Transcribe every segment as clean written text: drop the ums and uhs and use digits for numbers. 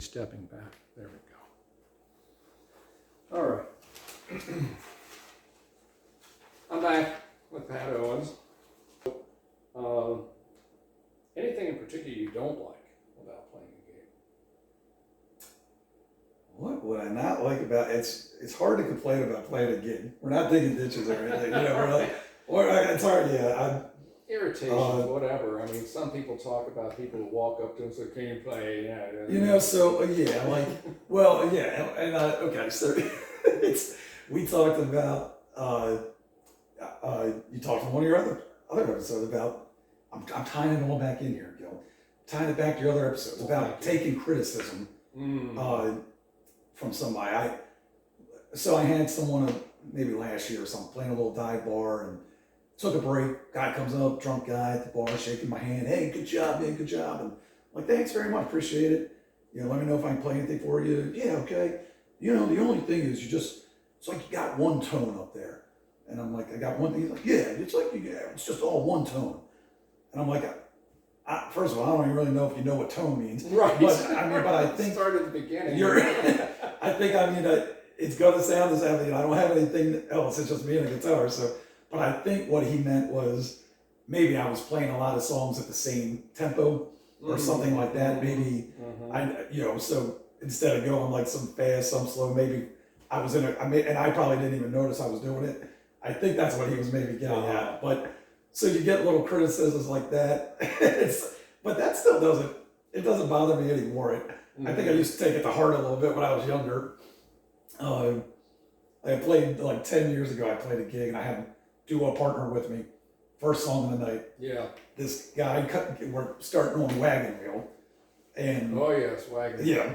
stepping back. There we go. All right. I'm back with Pat Owens. Anything in particular you don't like about playing a game? What would I not like about it's hard to complain about playing a gig. We're not digging ditches or anything, we're like, it's hard, yeah. Irritations, whatever. I mean, some people talk about people who walk up to them and say, "Can you play?" Yeah. So yeah, like, well, yeah, and okay, so we talked about you talked in one of your other episodes about I'm tying it all back in here, Gil. Tying it back to your other episodes about taking criticism from somebody. So I had someone maybe last year or something playing a little dive bar and took a break. Guy comes up, drunk guy at the bar, shaking my hand. Hey, good job, man, good job. And I'm like, thanks very much, appreciate it. Let me know if I can play anything for you. Yeah, okay. The only thing is it's like you got one tone up there. And I'm like, I got one thing. He's like, yeah, it's just all one tone. And I'm like, first of all, I don't even really know if you know what tone means. Right. But I think start at the beginning. It's gonna sound the same. I don't have anything else. It's just me and a guitar. So, but I think what he meant was maybe I was playing a lot of songs at the same tempo or something like that. Maybe so instead of going like some fast, some slow, maybe I was and I probably didn't even notice I was doing it. I think that's what he was maybe getting at. But so you get little criticisms like that. But that still doesn't bother me anymore. I think I used to take it to heart a little bit when I was younger. I played like 10 years ago. I played a gig and I had a duo partner with me. First song of the night. Yeah. This guy, we're starting on Wagon Wheel. And oh yes, Wagon Wheel. Yeah.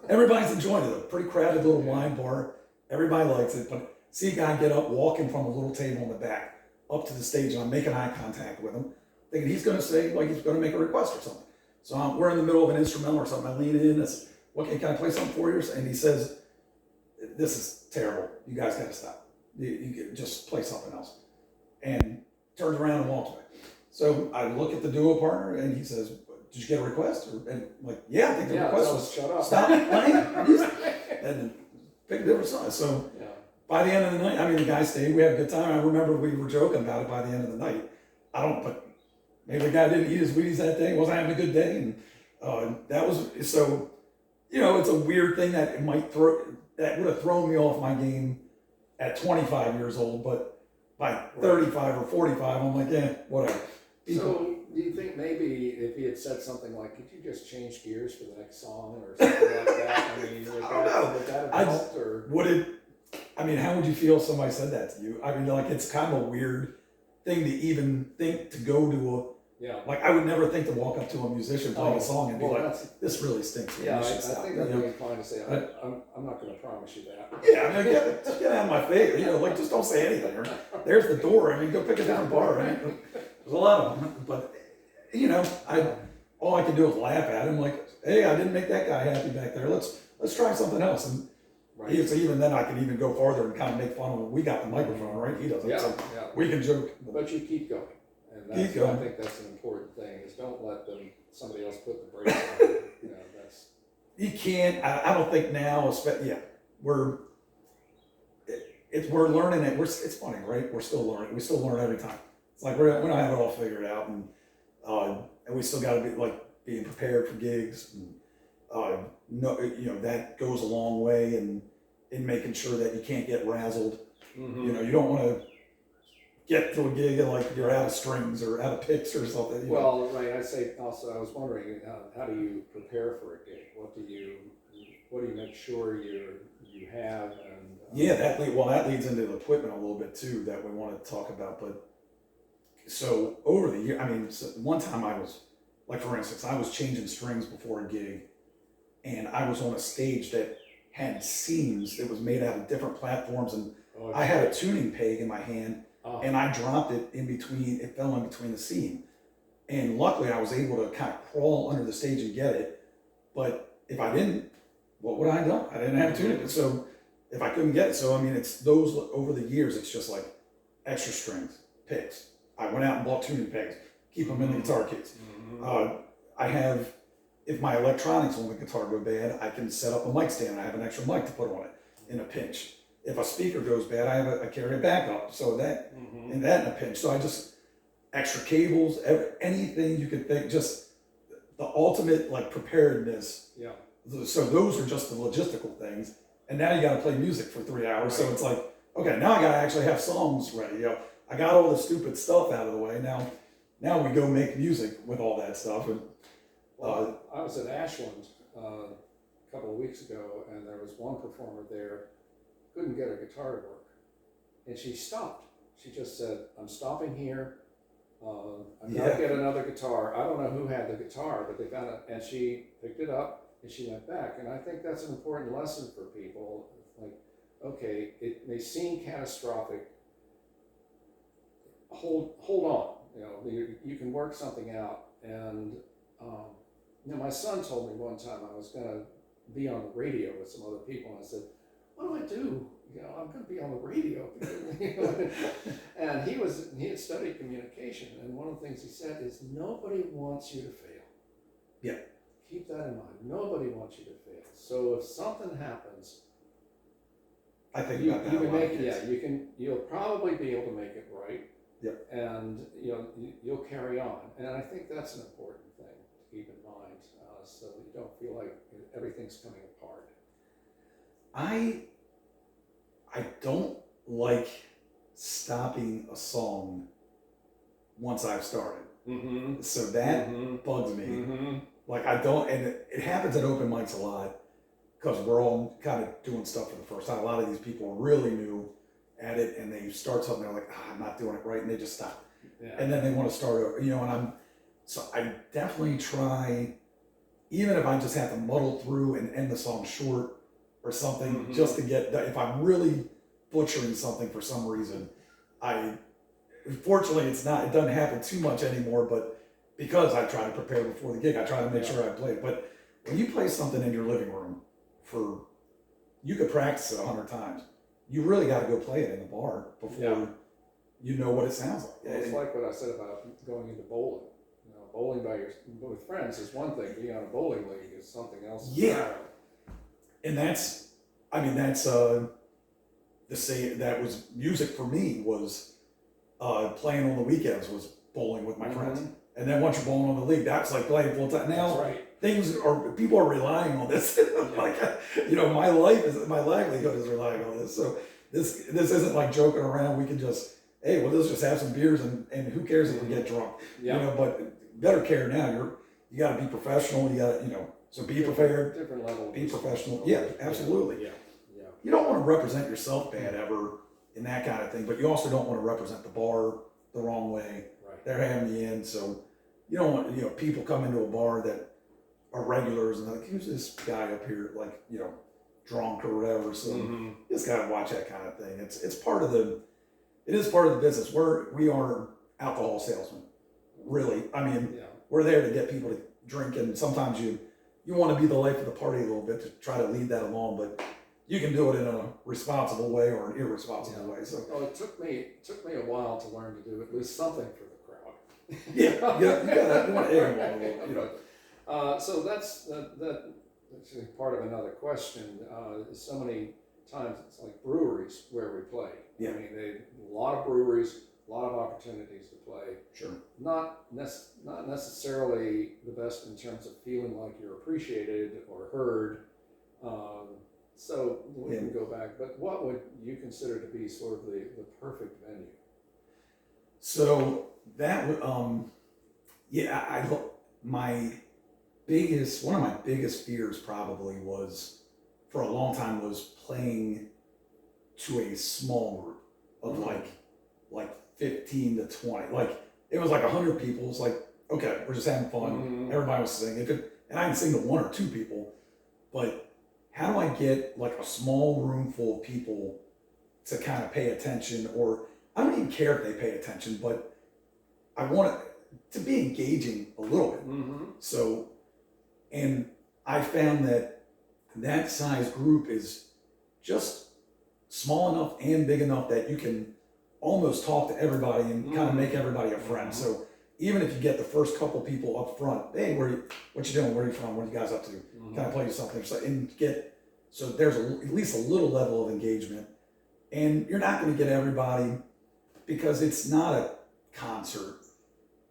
Everybody's enjoying it. A pretty crowded little wine bar. Everybody likes it. But see a guy get up, walking from a little table in the back up to the stage, and I'm making eye contact with him, thinking he's going to say, like, he's going to make a request or something. So we're in the middle of an instrumental or something. I lean in, I say, can I play something for you? And he says, this is terrible. You guys got to stop. You just play something else. And turns around and walks away. So I look at the duo partner, and he says, did you get a request? And I'm like, yeah, I think the request was shut up. Stop playing. And pick a different song. So by the end of the night, the guy stayed. We had a good time. I remember we were joking about it by the end of the night. But maybe the guy didn't eat his Wheaties that day. Wasn't having a good day. And that was, so, it's a weird thing that that would have thrown me off my game at 25 years old. But by 35 or 45, I'm like, whatever. So do you think maybe if he had said something like, could you just change gears for the next song or something like that? Would that have helped? Or would it? How would you feel if somebody said that to you? It's kind of a weird thing to even think to go to I would never think to walk up to a musician playing a song and be like, this really stinks. Yeah, I think I'd be inclined to say, I'm not going to promise you that. Yeah, just get out of my face. Just don't say anything. There's the door. Go pick a different bar. There's a lot of them. But, all I can do is laugh at him like, hey, I didn't make that guy happy back there. Let's try something else. And so even then I can even go farther and kind of make fun of him. We got the microphone, right? He doesn't. So we can joke. But you keep going. And I think that's an important thing, is don't let somebody else put the brakes on you. You can't, I don't think now, we're learning it. It's funny, right? We're still learning. We still learn every time. It's like we don't have it all figured out, and we still got to be being prepared for gigs. And, that goes a long way in making sure that you can't get razzled. Mm-hmm. You don't want to get to a gig and you're out of strings or out of picks or something. Well, right. I say also, I was wondering, how do you prepare for a gig? What do you make sure you have? And that leads into the equipment a little bit too that we want to talk about. But so over the year, one time I was for instance, I was changing strings before a gig, and I was on a stage that had seams that was made out of different platforms, and I had a tuning peg in my hand. And I dropped it it fell in between the seam. And luckily I was able to kind of crawl under the stage and get it. But if I didn't, what would I have done? I didn't have a tuning. So if I couldn't get it, it's those over the years, it's just extra strings, picks. I went out and bought tuning pegs, keep them in the guitar case. Mm-hmm. I have if my electronics on the guitar go bad, I can set up a mic stand. I have an extra mic to put on it in a pinch. If a speaker goes bad, I carry a backup. So that, and that in a pinch. So I just, extra cables, anything you could think, just the ultimate like preparedness. Yeah. So those are just the logistical things. And now you got to play music for 3 hours. Right. So it's like, okay, now I got to actually have songs ready. You know, I got all the stupid stuff out of the way. Now we go make music with all that stuff. And well, I was at Ashland a couple of weeks ago, and there was one performer there, couldn't get her guitar to work. And she stopped. She just said, I'm stopping here. I'm going to get another guitar. I don't know who had the guitar, but they found it. And she picked it up and she went back. And I think that's an important lesson for people. Like, okay, it may seem catastrophic. Hold on. You know, you can work something out. And you know, my son told me one time I was going to be on the radio with some other people, and I said, "What do I do? You know, I'm going to be on the radio." And he had studied communication, and one of the things he said is, "Nobody wants you to fail." Yeah. Keep that in mind. Nobody wants you to fail. So if something happens, I think you about that. can make it. Yeah, you'll probably be able to make it right. Yeah. And you know, you'll carry on, and I think that's an important thing to keep in mind, so that you don't feel like everything's coming apart. I don't like stopping a song once I've started. Mm-hmm. So that bugs me. Mm-hmm. Like I don't, and it happens at open mics a lot because we're all kind of doing stuff for the first time. A lot of these people are really new at it, and they start something, they're like, I'm not doing it right, and they just stop. Yeah. And then they want to start over, you know, and I definitely try, even if I just have to muddle through and end the song short or something, just to get, if I'm really butchering something for some reason, fortunately it doesn't happen too much anymore, but because I try to prepare before the gig, I try to make sure I play it. But when you play something in your living room you could practice it 100 times. You really got to go play it in the bar before you know what it sounds like. Well, it's like what I said about going into bowling. You know, bowling with friends is one thing. Being on a bowling league is something else. Yeah. And that's the same. That was music for me. Was playing on the weekends was bowling with my friends. And then once you're bowling on the league, that's like playing full time. Now that's right. People are relying on this. Like, you know, my livelihood is relying on this. So this isn't like joking around. We can just, hey, well, let's just have some beers and who cares if we get drunk? Yeah. You know, but better care now. You got to be professional. You got to, you know, so be prepared. Different level. Be professional. Yeah, absolutely. Yeah. You don't want to represent yourself bad ever in that kind of thing, but you also don't want to represent the bar the wrong way. Right. They're having you in, so you don't want, you know, people come into a bar that are regulars and they're like, who's this guy up here, like, you know, drunk or whatever. So you just gotta watch that kind of thing. It is part of the business. We are alcohol salesmen, really. I mean, we're there to get people to drink, and sometimes you want to be the life of the party a little bit to try to lead that along, but you can do it in a responsible way or an irresponsible way. So well, it took me a while to learn to do at least something for the crowd. you want to egg them a little, you know. So that's actually part of another question. So many times it's like breweries where we play. Yeah. I mean, a lot of breweries, a lot of opportunities to play. Sure. Not necessarily the best in terms of feeling like you're appreciated or heard. So we can go back, but what would you consider to be sort of the perfect venue? So that would, one of my biggest fears probably was, for a long time, was playing to a small group of like 15 to 20. Like, it was like 100 people. It's like, okay, we're just having fun. Everybody was singing. And I can sing to one or two people, but how do I get like a small room full of people to kind of pay attention? Or I don't even care if they pay attention, but I want it to be engaging a little bit. So, and I found that size group is just small enough and big enough that you can almost talk to everybody and kind of make everybody a friend. So even if you get the first couple people up front, hey, what you doing? Where are you from? What are you guys up to? Can I play you something? So, and so there's at least a little level of engagement. And you're not going to get everybody because it's not a concert.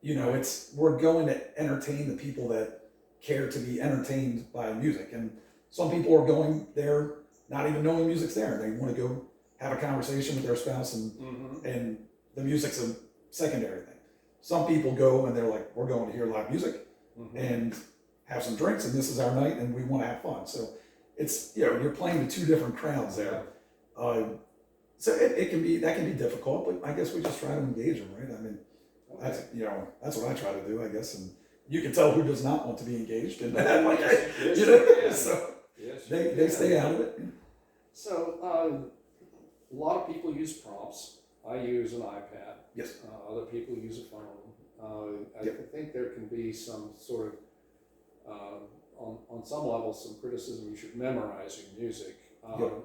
You know, we're going to entertain the people that care to be entertained by music. And some people are going there not even knowing music's there. They want to go have a conversation with their spouse, and the music's a secondary thing. Some people go and they're like, we're going to hear live music and have some drinks, and this is our night, and we want to have fun. So it's, you're playing to two different crowds there. So that can be difficult, but I guess we just try to engage them, right? I mean, that's what I try to do, I guess, and you can tell who does not want to be engaged, and so they stay out of it. So a lot of people use prompts. I use an iPad. Yes. Other people use a phone. I think there can be some sort of, on some level, some criticism. You should memorize your music.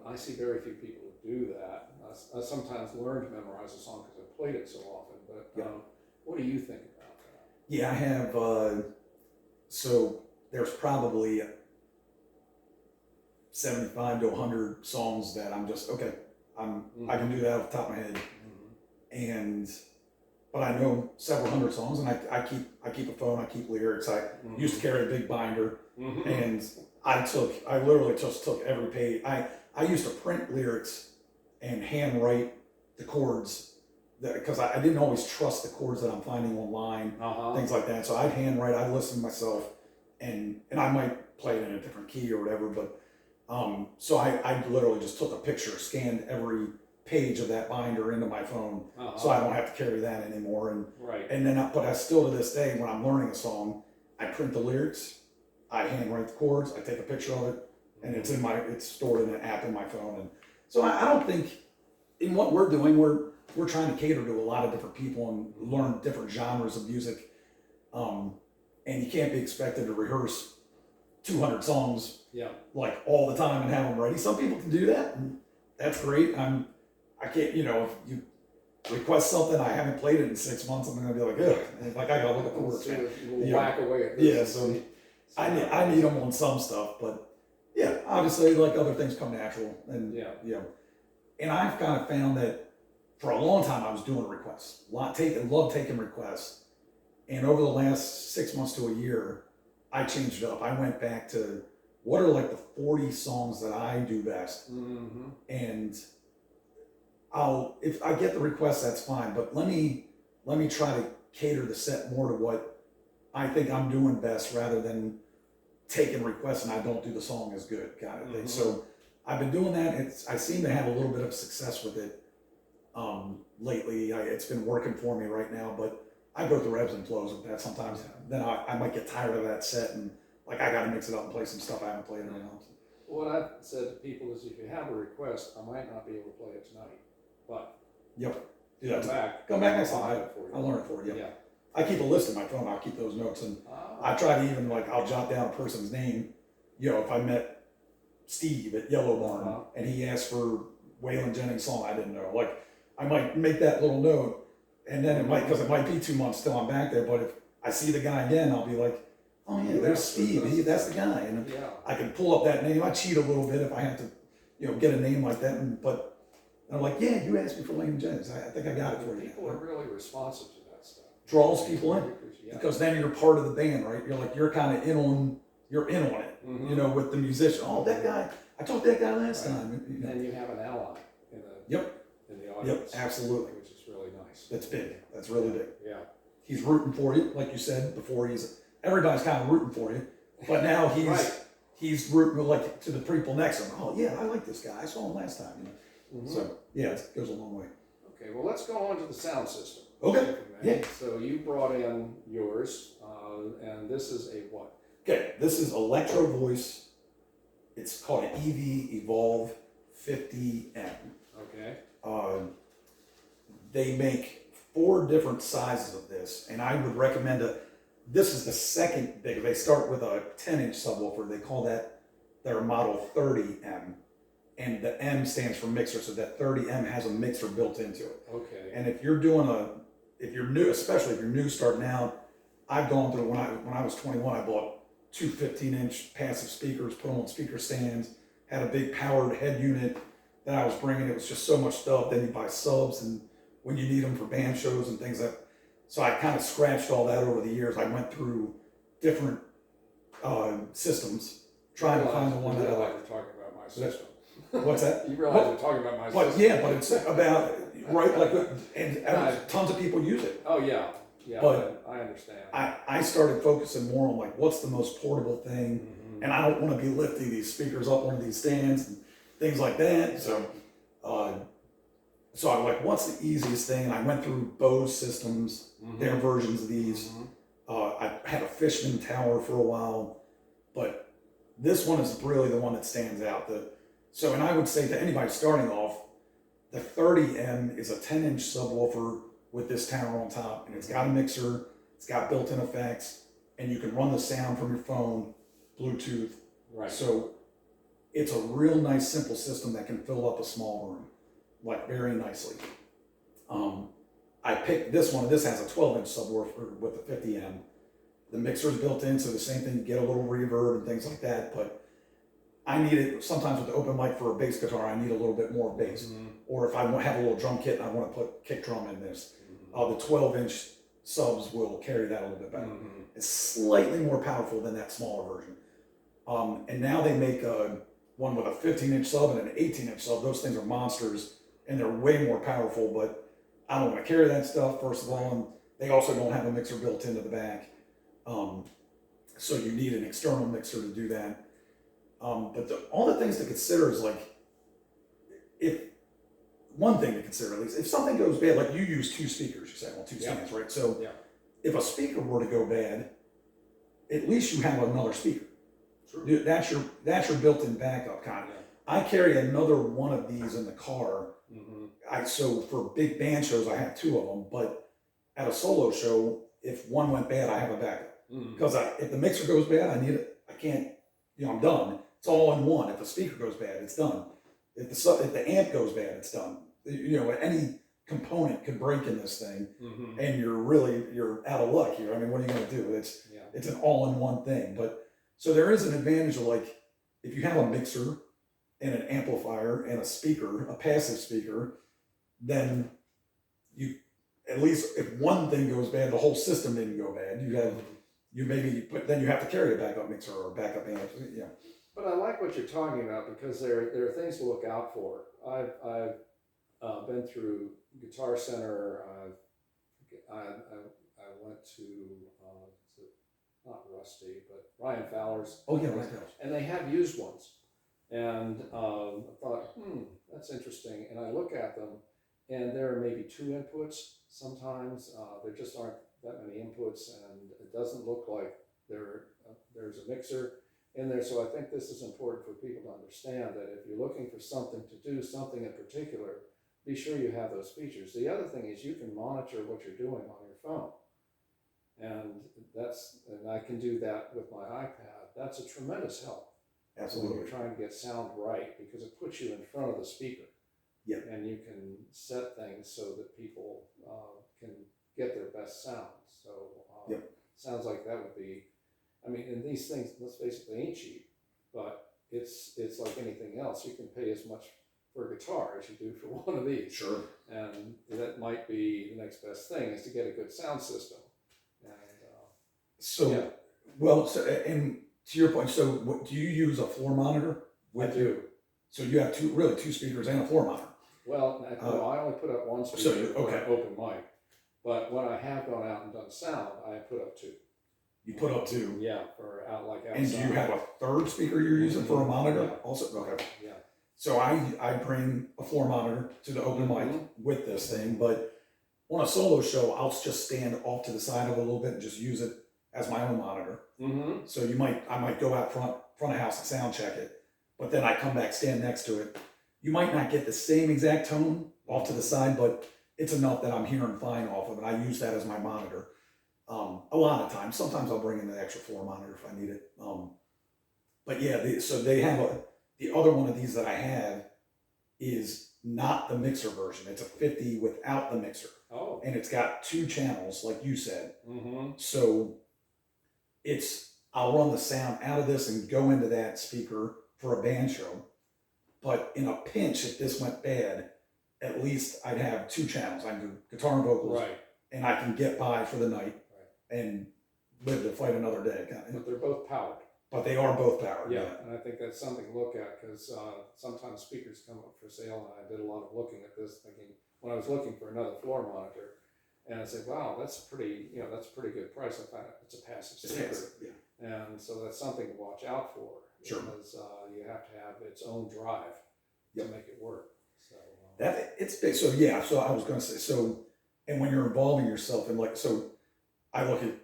I see very few people who do that. I sometimes learn to memorize a song because I've played it so often. But what do you think about that? Yeah, I have. So there's probably 75 to 100 songs that I'm just I can do that off the top of my head, but I know several hundred songs, and I keep a phone, I keep lyrics. I used to carry a big binder, and I literally just took every page. I used to print lyrics and handwrite the chords, because I didn't always trust the chords that I'm finding online, things like that. So I'd handwrite, I'd listen to myself, and I might play it in a different key or whatever, but so I literally just took a picture, scanned every page of that binder into my phone, so I don't have to carry that anymore. And then, but I still to this day, when I'm learning a song, I print the lyrics, I handwrite the chords, I take a picture of it, and it's stored in an app in my phone. And so I don't think in what we're doing, we're trying to cater to a lot of different people and learn different genres of music, and you can't be expected to rehearse 200 songs like all the time and have them ready. Some people can do that, and that's great. I can't, if you request something, I haven't played it in 6 months, I'm gonna be like, ugh, like I gotta look at the words. Whack away at this. So I need them on some stuff, but obviously, like other things come natural, and and I've kind of found that for a long time I was doing requests, love taking requests, and over the last 6 months to a year, I changed it up. I went back to what are like the 40 songs that I do best, and if I get the request, that's fine. But let me try to cater the set more to what I think I'm doing best, rather than taking requests and I don't do the song as good, kind of thing. So I've been doing that. I seem to have a little bit of success with it lately. It's been working for me right now, but I go through ebbs and flows with that sometimes. Then I might get tired of that set, and like I got to mix it up and play some stuff I haven't played in a while. What I've said to people is, if you have a request, I might not be able to play it tonight, but come back next time. I'll learn it for you. I keep a list in my phone. I'll keep those notes, and I try to even I'll jot down a person's name. If I met Steve at Yellow Barn and he asked for Waylon Jennings' song I didn't know, I might make that little note. And then because it might be 2 months till I'm back there, but if I see the guy again, I'll be like, oh yeah, there's Steve, that's the guy. And I can pull up that name. I cheat a little bit if I have to, get a name like that. But I'm like, yeah, you asked me for Waylon Jennings. I think I got it for you. People are really responsive to that stuff. Draws people in, because then you're part of the band, right? You're kind of in on it, with the musician. Oh, that guy, I talked to that guy last time. And you have an ally in the audience. Yep, absolutely. Which is really nice. That's big. That's really big. Yeah. He's rooting for you, like you said before. Everybody's kind of rooting for you, but now he's rooting to the people next to him. Oh yeah, I like this guy. I saw him last time. So it goes a long way. Okay, well let's go on to the sound system. Okay. Yeah. So you brought in yours, and this is a what? Okay, this is Electro Voice. It's called an Evolve 50M. Okay. They make 4 different sizes of this, and I would recommend this is the second big. They start with a 10-inch subwoofer. They call that their model 30M, and the M stands for mixer, so that 30M has a mixer built into it. Okay. And if you're doing if you're new, especially if you're new starting out, I've gone through, when I was 21, I bought two 15-inch passive speakers, put them on speaker stands, had a big powered head unit that I was bringing. It was just so much stuff. Then you buy subs, and when you need them for band shows and things like. So I kind of scratched all that over the years. I went through different systems, trying to find the one that I like. You're talking about my system. What's that? You realize you're talking about my system. But yeah, but it's about right, like, and tons of people use it. Oh yeah, yeah. But I understand. I started focusing more on like what's the most portable thing, and I don't want to be lifting these speakers up onto these stands and things like that. So, so I'm like, what's the easiest thing? And I went through Bose systems, their versions of these. I had a Fishman tower for a while, but this one is really the one that stands out. And I would say to anybody starting off, the 30M is a 10-inch subwoofer with this tower on top, and it's got a mixer, it's got built-in effects, and you can run the sound from your phone, Bluetooth. Right. So it's a real nice, simple system that can fill up a small room, like very nicely. I picked this one. This has a 12-inch subwoofer with a 50M. The mixer's built in, so the same thing, you get a little reverb and things like that, but I need it sometimes with the open mic for a bass guitar. I need a little bit more bass, or if I have a little drum kit and I want to put kick drum in this, the 12-inch subs will carry that a little bit better. It's slightly more powerful than that smaller version. And now they make one with a 15-inch sub and an 18-inch sub. Those things are monsters, and they're way more powerful. But I don't want to carry that stuff. First of all, and they also don't have a mixer built into the back, so you need an external mixer to do that. But all the things to consider is like, if one thing to consider at least, if something goes bad, like you use two speakers, you said, well, two stands, right? So if a speaker were to go bad, at least you have another speaker. True. That's your built-in backup kind of. I carry another one of these in the car. So for big band shows, I have two of them. But at a solo show, if one went bad, I have a backup. Because if the mixer goes bad, I need it. I can't. I'm done. It's all in one. If the speaker goes bad, it's done. If the amp goes bad, it's done. Any component could break in this thing, and you're out of luck here. I mean, what are you going to do? It's an all-in-one thing. But so there is an advantage of, like, if you have a mixer and an amplifier and a speaker, a passive speaker, then you, at least if one thing goes bad, the whole system didn't go bad. But then you have to carry a backup mixer or a backup amp. Yeah. But I like what you're talking about, because there are things to look out for. I've been through Guitar Center. I went to not Rusty, but Ryan Fowler's. Oh yeah, Ryan Fowler's. And they have used ones, and I thought, that's interesting. And I look at them, and there are maybe two inputs. Sometimes there just aren't that many inputs, and it doesn't look like there's a mixer in there. So I think this is important for people to understand, that if you're looking for something to do something in particular, be sure you have those features. The other thing is you can monitor what you're doing on your phone. And I can do that with my iPad. That's a tremendous help. Absolutely. When you're trying to get sound right, because it puts you in front of the speaker. Yeah. And you can set things so that people can get their best sound. So sounds like that would be, and these things, let's face it, they ain't cheap, but it's like anything else. You can pay as much for a guitar as you do for one of these. Sure. And that might be the next best thing, is to get a good sound system. And to your point, so do you use a floor monitor? I do. So you have two speakers and a floor monitor. Well, I only put up one speaker for an open mic, but when I have gone out and done sound, I put up two. You put up two? Yeah, for outside. And do you have a third speaker you're using for a monitor? Yeah. Also, okay. Yeah. So I bring a floor monitor to the open mic with this thing, but on a solo show, I'll just stand off to the side of it a little bit and just use it as my own monitor. So I might go out front of house and sound check it, but then I come back, stand next to it. You might not get the same exact tone off to the side, but it's enough that I'm hearing fine off of it. I use that as my monitor. A lot of times, sometimes I'll bring in the extra floor monitor if I need it. But yeah, so they have the other one of these that I have is not the mixer version. It's a 50 without the mixer. Oh. and it's got 2 channels, like you said. Mm-hmm. So I'll run the sound out of this and go into that speaker for a band show. But in a pinch, if this went bad, at least I'd have 2 channels. I can do guitar and vocals, Right. and I can get by for the night Right. and live to fight another day. But they're both powered. But they are both powered. Yeah, and I think that's something to look at, because sometimes speakers come up for sale, and I did a lot of looking at this, thinking, when I was looking for another floor monitor, and I said, wow, that's a pretty good price. I found it's a passive speaker. Yeah. And so that's something to watch out for. Sure. Because you have to have its own drive to make it work. So It's big. So yeah. So I was going to say, so, and when you're involving yourself in, like, so I look at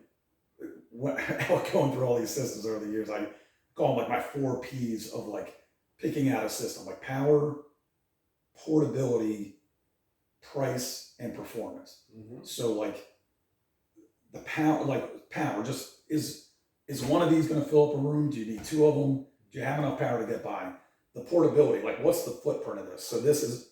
going through all these systems over the years. I call them like my 4 P's of like picking out a system, like power, portability, price, and performance. Mm-hmm. So like the power just is one of these going to fill up a room? Do you need 2 of them? Do you have enough power to get by? The portability, like what's the footprint of this? So this is,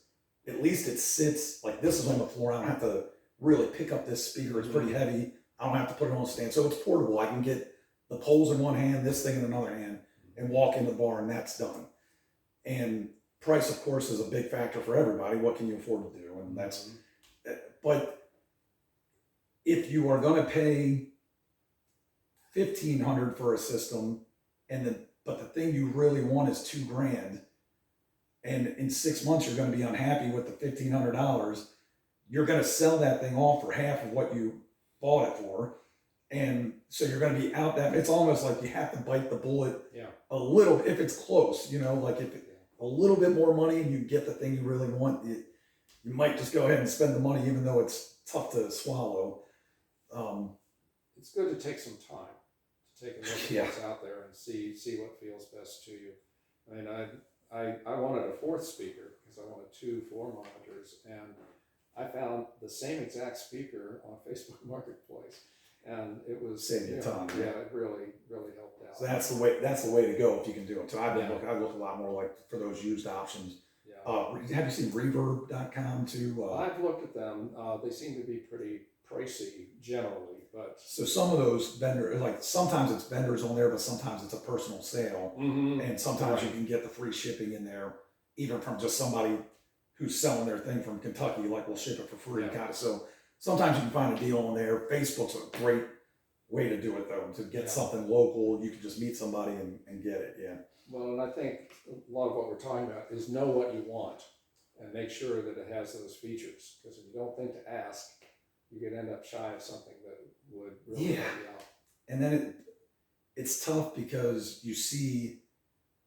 at least it sits, like this is on the floor. I don't have to really pick up this speaker. It's pretty heavy. I don't have to put it on a stand. So it's portable. I can get the poles in one hand, this thing in another hand, and walk into the bar, and that's done. And price, of course, is a big factor for everybody. What can you afford to do? And that's, but if you are going to pay $1,500 for a system, but the thing you really want is $2,000, and in 6 months you're going to be unhappy with the $1,500, you're going to sell that thing off for half of what you bought it for, and so you're going to be out that. It's almost like you have to bite the bullet a little, if it's close, like if a little bit more money and you get the thing you really want, you might just go ahead and spend the money, even though it's tough to swallow. It's good to take some time to take a look at what's out there and see what feels best to you. I mean, I wanted a 4th speaker because I wanted 2 floor monitors, and I found the same exact speaker on Facebook Marketplace, and it was saving you time. Yeah, it really helped out. So that's the way to go if you can do it. So I look a lot more like for those used options. Yeah. Have you seen Reverb.com too? I've looked at them. They seem to be pretty pricey generally, but so some of those vendors, like sometimes it's vendors on there, but sometimes it's a personal sale, and sometimes you can get the free shipping in there, even from just somebody who's selling their thing from Kentucky, like we'll ship it for free. So sometimes you can find a deal on there. Facebook's a great way to do it though, to get something local. You can just meet somebody and get it. Yeah. Well, and I think a lot of what we're talking about is know what you want and make sure that it has those features. Because if you don't think to ask, you could end up shy of something that would really help you out. And then it's tough because you see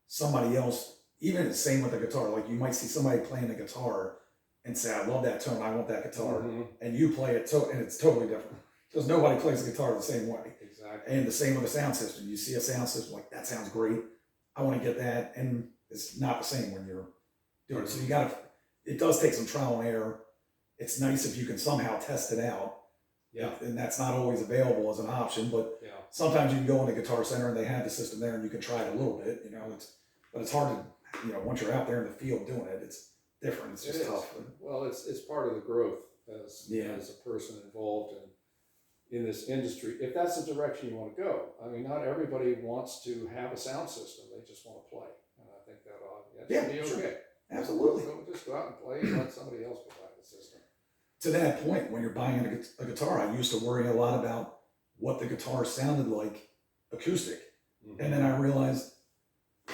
somebody else, even the same with the guitar, like you might see somebody playing the guitar and say, I love that tone, I want that guitar. And you play it, and it's totally different. Because nobody plays the guitar the same way. Exactly. And the same with a sound system. You see a sound system, like, that sounds great, I want to get that. And it's not the same when you're doing it. So it does take some trial and error. It's nice if you can somehow test it out. Yeah. And that's not always available as an option, but sometimes you can go into Guitar Center and they have the system there and you can try it a little bit, but it's hard to, once you're out there in the field doing it, it's different. It's just tough. Well, it's part of the growth as a person involved in this industry, if that's the direction you want to go. I mean, not everybody wants to have a sound system. They just want to play. And I think that should be okay. Absolutely. Just go out and play and let somebody else provide the system. To that point, when you're buying a guitar, I used to worry a lot about what the guitar sounded like acoustic. And then I realized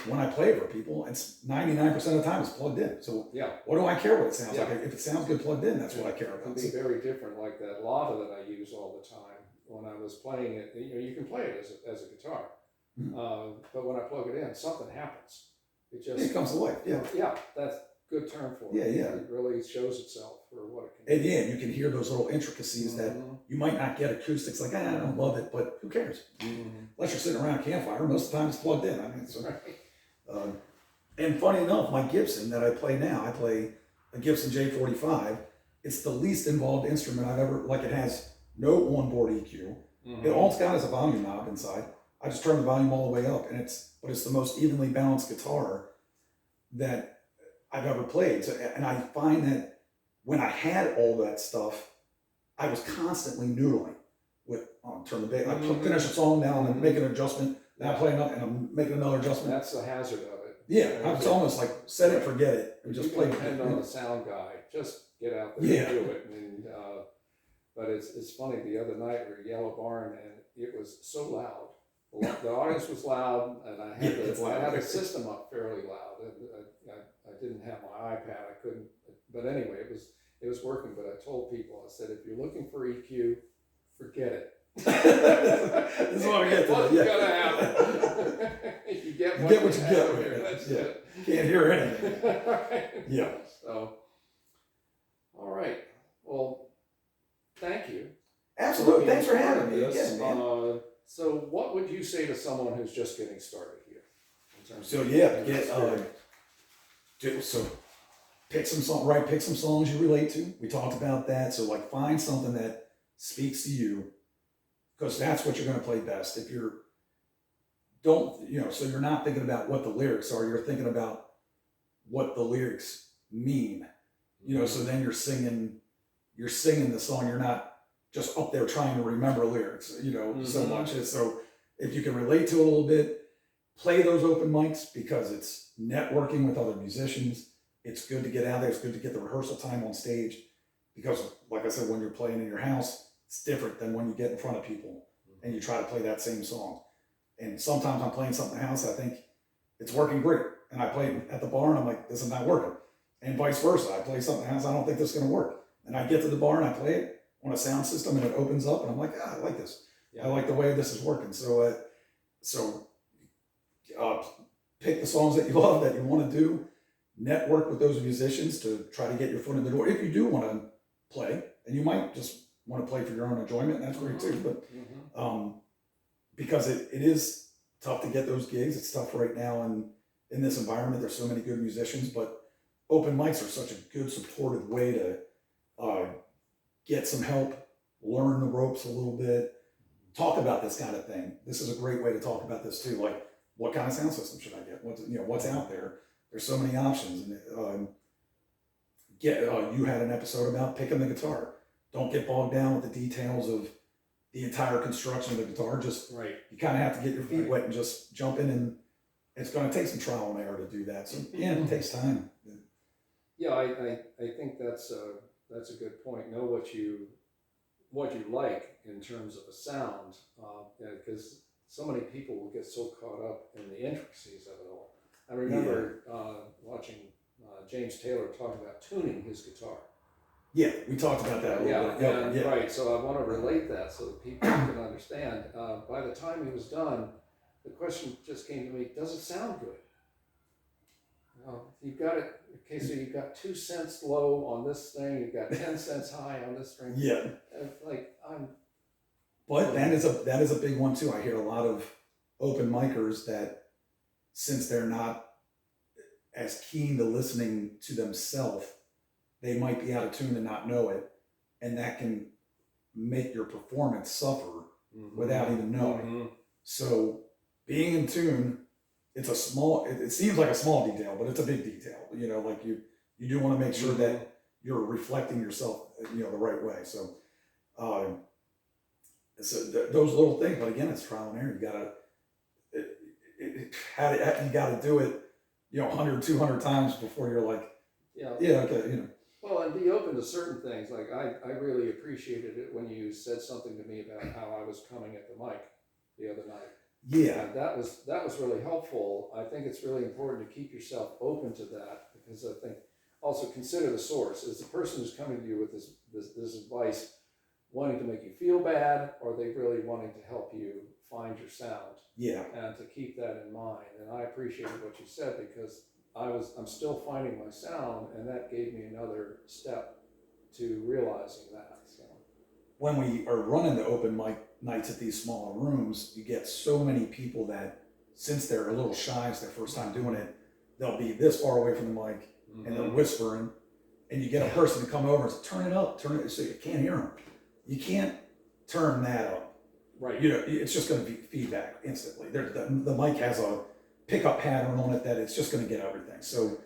when I play for people, it's 99% of the time it's plugged in. So what do I care what it sounds like? If it sounds good plugged in, that's what I care about. It can be very different, like that lava that I use all the time. When I was playing it, you can play it as a guitar. But when I plug it in, something happens. It comes to life. Yeah, that's a good term for it. It really shows itself for what it can do. And you can hear those little intricacies that you might not get acoustics, like, I don't love it, but who cares? Unless you're sitting around a campfire, most of the time it's plugged in. I mean, so, and funny enough, my Gibson that I play now, I play a Gibson J45. It's the least involved instrument I've ever, like, it has no onboard EQ. All it's got is a volume knob inside. I just turn the volume all the way up, and it's the most evenly balanced guitar that I've ever played. So, and I find that when I had all that stuff, I was constantly noodling with turn the bass. I finish a song, now I'm making an adjustment, now I play another, and I'm making another adjustment. That's the hazard of it. Yeah, it's almost like set it, forget it, and just play. Depend on the sound guy. Just get out there and do it. And but it's funny. The other night we were at Yellow Barn, and it was so loud. The audience was loud, and I had the system up fairly loud. I didn't have my iPad. I couldn't. But anyway, it was working. But I told people, I said, if you're looking for EQ, forget it. This is what I get. What's gonna happen? You get what you get. That's it. Can't hear anything. Right. Yeah. So, all right. Well, thank you. Absolutely. Thanks for having me again, man. So, what would you say to someone who's just getting started here? In terms So of pick some songs you relate to. We talked about that. So like find something that speaks to you, because that's what you're going to play best. If you're so you're not thinking about what the lyrics are, you're thinking about what the lyrics mean. So then you're singing the song. You're not just up there trying to remember lyrics, so much. So if you can relate to it a little bit, play those open mics, because it's networking with other musicians. It's good to get out there. It's good to get the rehearsal time on stage, because like I said, when you're playing in your house, it's different than when you get in front of people and you try to play that same song. And sometimes I'm playing something in the house, I think it's working great. And I play it at the bar and I'm like, this is not working. And vice versa. I play something in the house, I don't think this is going to work. And I get to the bar and I play it on a sound system and it opens up and I'm like, I like this. Yeah. I like the way this is working. So pick the songs that you love, that you want to do. Network with those musicians to try to get your foot in the door. If you do want to play, and you might just want to play for your own enjoyment, and that's great too. But because it is tough to get those gigs. It's tough right now, and in this environment, there's so many good musicians. But open mics are such a good supportive way to get some help, learn the ropes a little bit, talk about this kind of thing. This is a great way to talk about this too. Like, what kind of sound system should I get? What's out there? There's so many options. And you had an episode about picking the guitar. Don't get bogged down with the details of the entire construction of the guitar. Just you kind of have to get your feet wet and just jump in, and it's going to take some trial and error to do that. So yeah, it takes time. Yeah, I think that's a good point. Know what you like in terms of a sound, because so many people will get so caught up in the intricacies of it all. I remember watching James Taylor talk about tuning his guitar. Yeah, we talked about that a little bit. Yeah. Right, so I want to relate that so that people can understand. By the time he was done, the question just came to me, does it sound good? You've got it, okay, so you've got 2 cents low on this thing, you've got 10 cents high on this string. Yeah. But that is a big one too. I hear a lot of open micers that, since they're not as keen to listening to themselves, they might be out of tune and not know it, and that can make your performance suffer without even knowing. So being in tune, it seems like a small detail, but it's a big detail. Like you do want to make sure that you're reflecting yourself, the right way. So, those little things, but again, it's trial and error. You gotta do it, 100, 200 times before you're like, okay, Well, and be open to certain things. Like I really appreciated it when you said something to me about how I was coming at the mic the other night. Yeah. And that was really helpful. I think it's really important to keep yourself open to that, because I think also consider the source. Is the person who's coming to you with this advice wanting to make you feel bad, or are they really wanting to help you find your sound? Yeah. And to keep that in mind. And I appreciated what you said, because I'm still finding my sound, and that gave me another step to realizing that. So when we are running the open mic nights at these smaller rooms, you get so many people that, since they're a little shy, it's their first time doing it, they'll be this far away from the mic and they're whispering, and you get a person to come over and say, turn it up, so you can't hear them. You can't turn that up. Right. It's just going to be feedback instantly. The mic has a pickup pattern on it that it's just going to get everything. So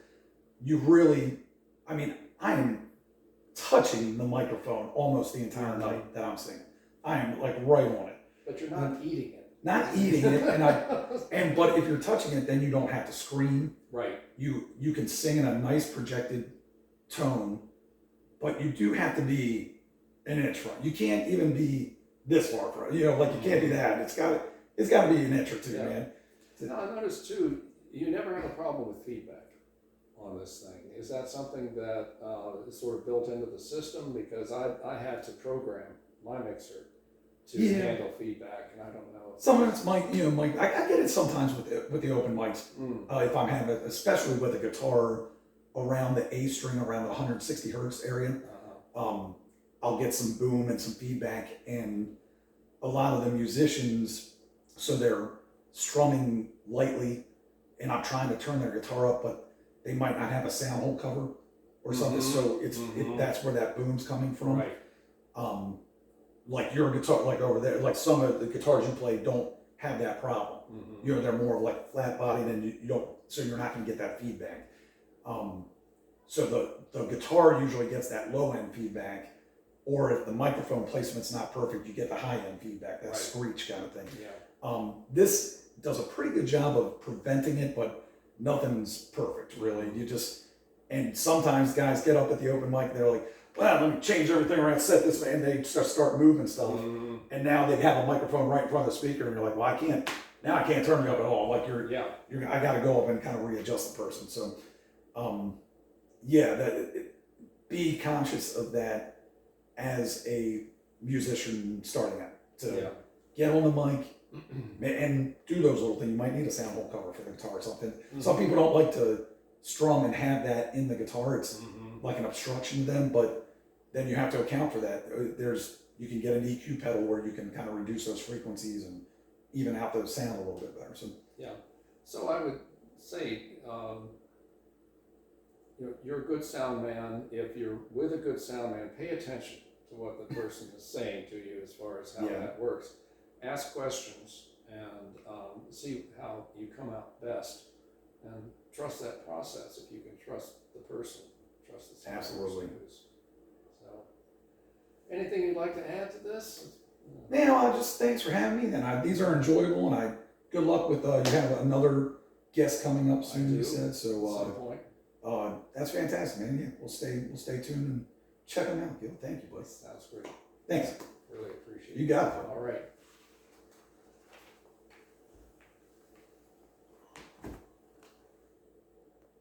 you really, I am touching the microphone almost the entire night that I'm singing. I am like right on it. But you're not eating it. Not eating it, but if you're touching it, then you don't have to scream. Right. You can sing in a nice projected tone, but you do have to be an inch front. You can't even be this far front. You know, like you can't be that. It's got to be an inch or two, man. Now I noticed too, you never had a problem with feedback on this thing. Is that something that is sort of built into the system? Because I had to program my mixer to handle feedback, and I don't know. Some of it's mic, I get it sometimes with the open mics. If I'm having it, especially with a guitar around the A string, around the 160 hertz area, I'll get some boom and some feedback, and a lot of the musicians, so they're strumming lightly, and I'm trying to turn their guitar up, but they might not have a sound hole cover or something, so that's where that boom's coming from. Right. Like your guitar, like over there, like some of the guitars you play don't have that problem. You know, they're more like flat bodied, and you don't, so you're not going to get that feedback. So the guitar usually gets that low end feedback, or if the microphone placement's not perfect, you get the high end feedback, that screech kind of thing. Yeah. This does a pretty good job of preventing it, but nothing's perfect really. And sometimes guys get up at the open mic, they're like, well, let me change everything around, set this, and they start moving stuff. And now they have a microphone right in front of the speaker, and you're like, well, I can't turn you up at all. Like I got to go up and kind of readjust the person. So, be conscious of that as a musician starting out, to get on the mic and do those little things. You might need a sound hole cover for the guitar or something. Some people don't like to strum and have that in the guitar. It's like an obstruction to them, but then you have to account for that. You can get an EQ pedal where you can kind of reduce those frequencies and even out the sound a little bit better. So I would say, you're a good sound man. If you're with a good sound man, pay attention to what the person is saying to you as far as how that works. Ask questions and see how you come out best, and trust that process. If you can trust the person, trust the sound Absolutely. person. So, anything you'd like to add to this? No, thanks for having me. Then these are enjoyable, and good luck with you have another guest coming up soon. You said so. At some point. That's fantastic, man. Yeah, we'll stay tuned and check them out. Gil, thank you, buddy. Sounds great. Thanks. Really appreciate it. You got it. All right.